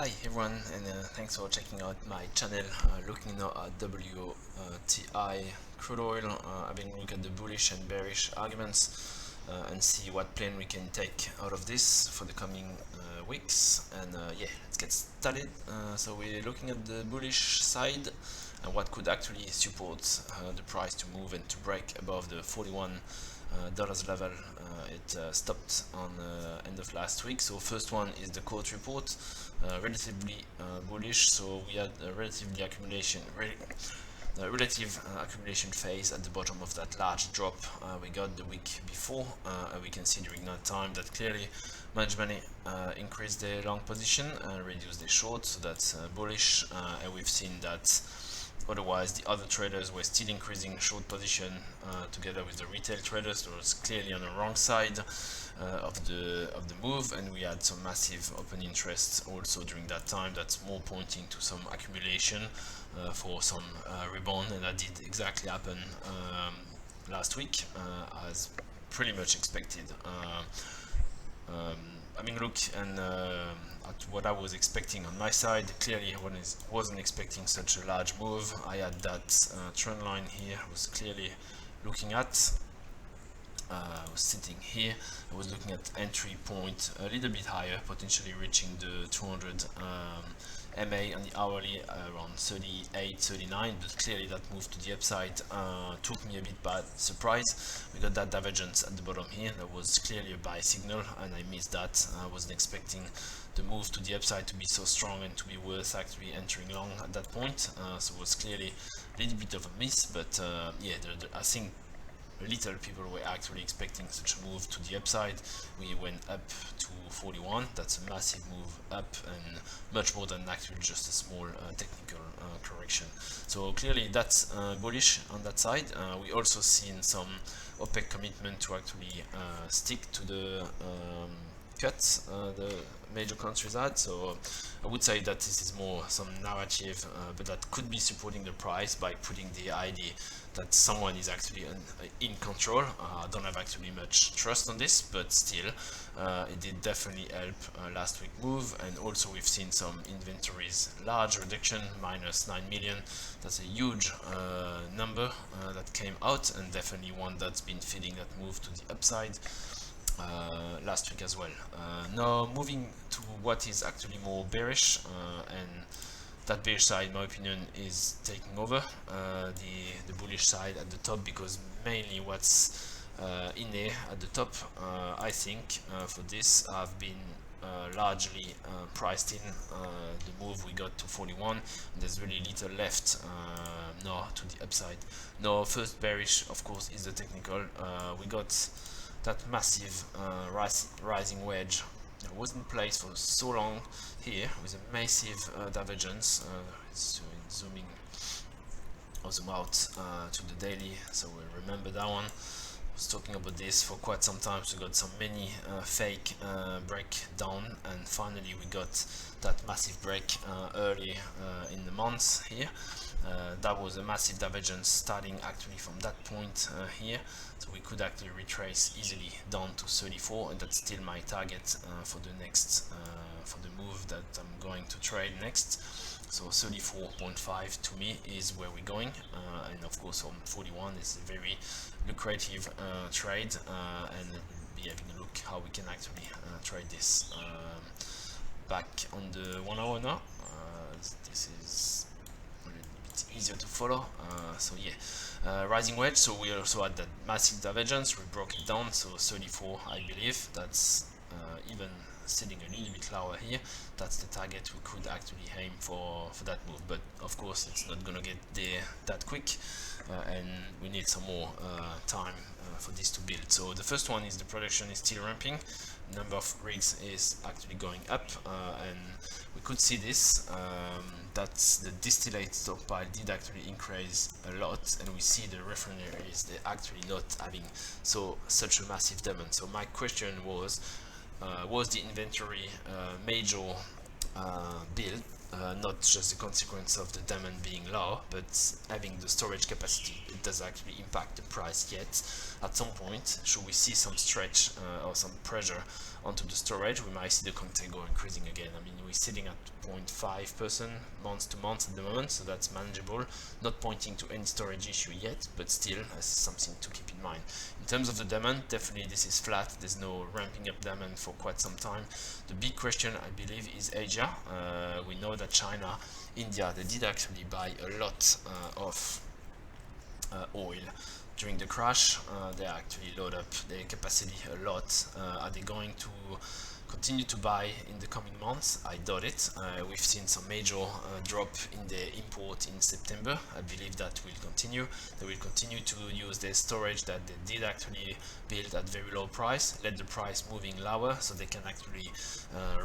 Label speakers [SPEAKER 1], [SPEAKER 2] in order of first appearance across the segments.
[SPEAKER 1] Hi everyone, and thanks for checking out my channel. Looking now at WTI crude oil, having a look at the bullish and bearish arguments and see what plan we can take out of this for the coming weeks. And yeah, let's get started. So we're looking at the bullish side and what could actually support the price to move and to break above the $41 level. It stopped on end of last week. So first one is the quote report, relatively bullish. So we had a relative accumulation phase at the bottom of that large drop we got the week before. We can see during that time that clearly management increased their long position and reduced their short, so that's bullish, and we've seen that otherwise the other traders were still increasing short position together with the retail traders. So it's clearly on the wrong side of the move, and we had some massive open interest also during that time. That's more pointing to some accumulation for some rebound, and that did exactly happen last week as pretty much expected. Having a look and at what I was expecting on my side, clearly I wasn't expecting such a large move. I had that trend line here, I was clearly looking at. I was sitting here, I was looking at entry point a little bit higher, potentially reaching the 200 MA on the hourly around 38, 39, but clearly that move to the upside took me a bit by surprise. We got that divergence at the bottom here, that was clearly a buy signal, and I missed that. I wasn't expecting the move to the upside to be so strong and to be worth actually entering long at that point. So it was clearly a little bit of a miss, but yeah, I think little people were actually expecting such a move to the upside. We went up to 41, that's a massive move up, and much more than actually just a small technical correction. So clearly that's bullish on that side. We also seen some OPEC commitment to actually stick to the cuts the major countries had. So I would say that this is more some narrative, but that could be supporting the price by putting the idea that someone is actually in control. I don't have actually much trust on this, but still it did definitely help last week move. And also we've seen some inventories large reduction, minus 9 million. That's a huge number that came out, and definitely one that's been feeding that move to the upside last week as well. Now moving to what is actually more bearish, and that bearish side, in my opinion, is taking over the bullish side at the top, because mainly what's in there at the top, I think for this have been largely priced in the move we got to 41. There's really little left now to the upside. Now first bearish, of course, is the technical. We got that massive rising wedge that was in place for so long here with a massive divergence. Zooming or zoom out to the daily, so we remember that one. I was talking about this for quite some time. So we got some many fake breakdown, and finally we got that massive break early in the month here. That was a massive divergence starting actually from that point here, so we could actually retrace easily down to 34, and that's still my target for the next for the move that I'm going to trade next. So 34.5 to me is where we're going, and of course on 41 is a very lucrative trade, and we'll be having a look how we can actually trade this. Back on the 1 hour now, this is easier to follow. So yeah, rising wedge. So we also had that massive divergence, we broke it down, so 34 I believe. That's even sitting a little bit lower here. That's the target we could actually aim for that move, but of course it's not gonna get there that quick, and we need some more time for this to build. So the first one is the production is still ramping, number of rigs is actually going up, and we could see this, that's the distillate stockpile did actually increase a lot, and we see the refineries, they're actually not having such a massive demand. So my question was the inventory major build not just the consequence of the demand being low, but having the storage capacity. It does actually impact the price yet. At some point, should we see some stretch or some pressure onto the storage, we might see the contango increasing again. I mean, we're sitting at 0.5% month to month at the moment, so that's manageable. Not pointing to any storage issue yet, but still something to keep in mind. In terms of the demand, definitely this is flat. There's no ramping up demand for quite some time. The big question, I believe, is Asia. We know that China, India, they did actually buy a lot of oil during the crash. They actually load up their capacity a lot. Are they going to continue to buy in the coming months? I doubt it. We've seen some major drop in the import in September. I believe that will continue. They will continue to use their storage that they did actually build at very low price, let the price moving lower so they can actually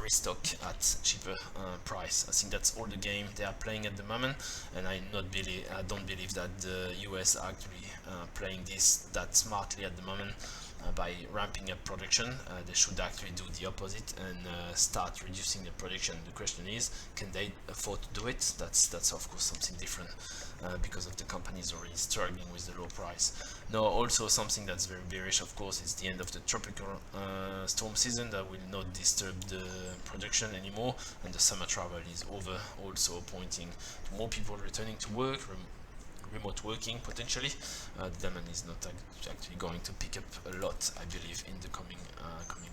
[SPEAKER 1] restock at cheaper price. I think that's all the game they are playing at the moment, and I don't believe that the US are actually playing this that smartly at the moment. By ramping up production, they should actually do the opposite and start reducing the production. The question is, can they afford to do it? That's of course something different because of the companies already struggling with the low price. Now, also something that's very bearish, of course, is the end of the tropical storm season that will not disturb the production anymore, and the summer travel is over, also pointing to more people returning to work, remote working potentially. The demand is not actually going to pick up a lot, I believe, in the coming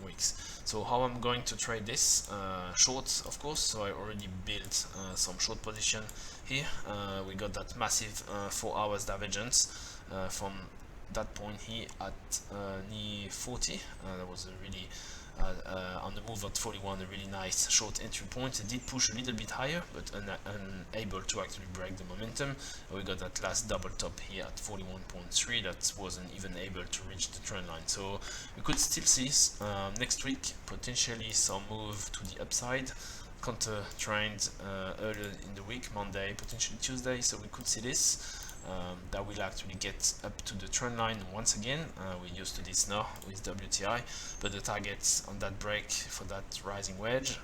[SPEAKER 1] weeks. So how I'm going to trade this? Short, of course. So I already built some short position here. We got that massive 4 hours divergence from that point here at near 40. That was a really on the move at 41, a really nice short entry point. It did push a little bit higher, but unable to actually break the momentum. We got that last double top here at 41.3 that wasn't even able to reach the trend line. So we could still see next week potentially some move to the upside, counter trend earlier in the week, Monday, potentially Tuesday. So we could see this. That will actually get up to the trend line once again. We're used to this now with WTI, but the targets on that break for that rising wedge,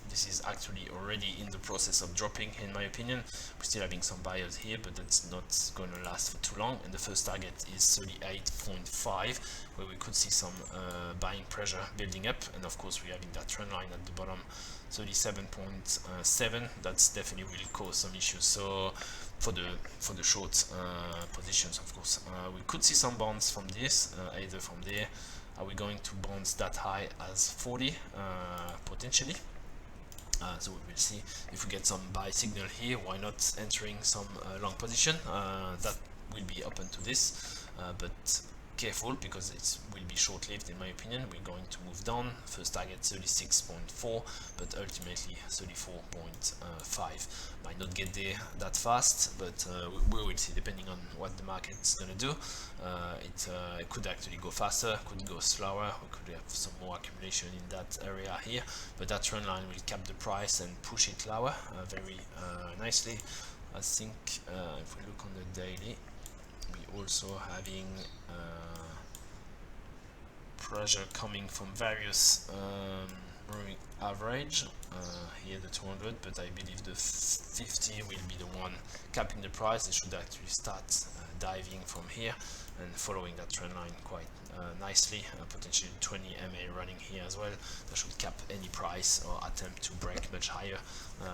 [SPEAKER 1] this is actually already in the process of dropping, in my opinion. We're still having some buyers here, but that's not going to last for too long, and the first target is 38.5, where we could see some buying pressure building up, and of course we're having that trend line at the bottom, 37.7. that's definitely will cause some issues. So for the short positions, of course, we could see some bounce from this, either from there. Are we going to bounce that high as 40 potentially? So we will see if we get some buy signal here. Why not entering some long position? That will be open to this, but careful, because it will be short-lived in my opinion. We're going to move down. First target 36.4, but ultimately 34.5. Might not get there that fast, but we will see depending on what the market's gonna do. It could actually go faster, could go slower. We could have some more accumulation in that area here, but that trend line will cap the price and push it lower very nicely. I think if we look on the daily, we also having pressure coming from various moving average, here the 200, but I believe the 50 will be the one capping the price. It should actually start diving from here and following that trend line quite nicely, potentially 20 MA running here as well. That should cap any price or attempt to break much higher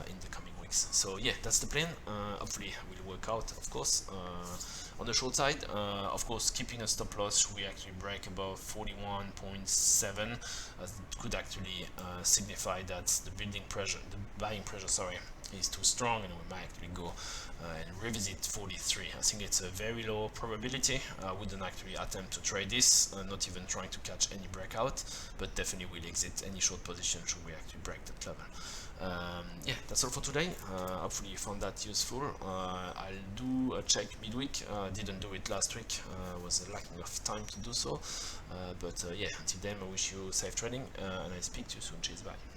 [SPEAKER 1] in the coming weeks. So yeah, that's the plan. Hopefully it will work out, of course. On the short side, of course, keeping a stop loss, should we actually break above 41.7, it could actually signify that the buying pressure, sorry, is too strong, and we might actually go and revisit 43. I think it's a very low probability. I wouldn't actually attempt to trade this, not even trying to catch any breakout, but definitely will exit any short position should we actually break that level. Yeah, that's all for today. Hopefully you found that useful. I'll do a check midweek. Didn't do it last week, was lacking of time to do so, but yeah, until then I wish you safe trading, and I speak to you soon. Cheers, bye.